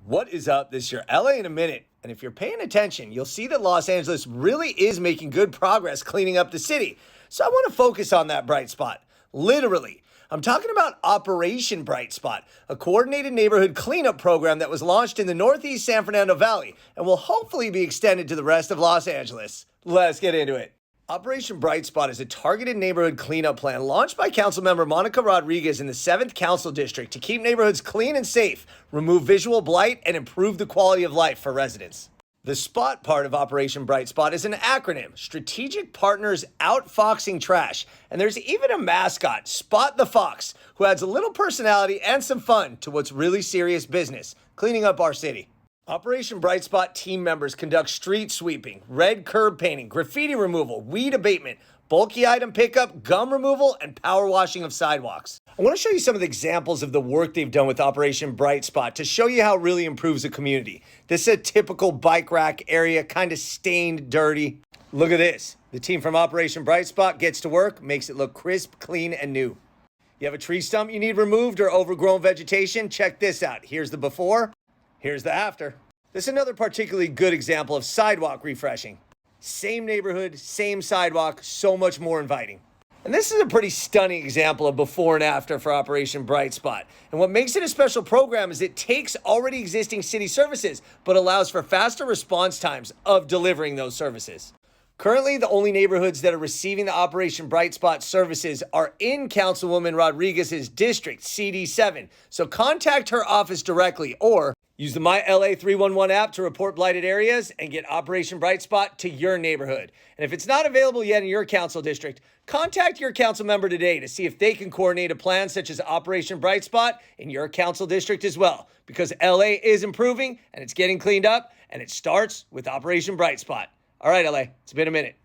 What is up? This is your LA in a minute. And if you're paying attention, you'll see that Los Angeles really is making good progress cleaning up the city. So I want to focus on that bright spot. Literally. I'm talking about Operation Bright Spot, a coordinated neighborhood cleanup program that was launched in the Northeast San Fernando Valley and will hopefully be extended to the rest of Los Angeles. Let's get into it. Operation Bright Spot is a targeted neighborhood cleanup plan launched by Councilwoman Monica Rodriguez in the 7th Council District to keep neighborhoods clean and safe, remove visual blight, and improve the quality of life for residents. The SPOT part of Operation Bright Spot is an acronym, Strategic Partners Outfoxing Trash, and there's even a mascot, Spot the Fox, who adds a little personality and some fun to what's really serious business, cleaning up our city. Operation Bright Spot team members conduct street sweeping, red curb painting, graffiti removal, weed abatement, bulky item pickup, gum removal, and power washing of sidewalks. I want to show you some of the examples of the work they've done with Operation Bright Spot to show you how it really improves a community. This is a typical bike rack area, kind of stained, dirty. Look at this. The team from Operation Bright Spot gets to work, makes it look crisp, clean, and new. You have a tree stump you need removed or overgrown vegetation? Check this out. Here's the before. Here's the after. This is another particularly good example of sidewalk refreshing. Same neighborhood, same sidewalk, so much more inviting. And this is a pretty stunning example of before and after for Operation Bright Spot. And what makes it a special program is it takes already existing city services, but allows for faster response times of delivering those services. Currently, the only neighborhoods that are receiving the Operation Bright Spot services are in Councilwoman Rodriguez's district, CD7. So contact her office directly or use the My LA 311 app to report blighted areas and get Operation Bright Spot to your neighborhood. And if it's not available yet in your council district, contact your council member today to see if they can coordinate a plan such as Operation Bright Spot in your council district as well. Because LA is improving and it's getting cleaned up, and it starts with Operation Bright Spot. All right, LA, it's been a minute.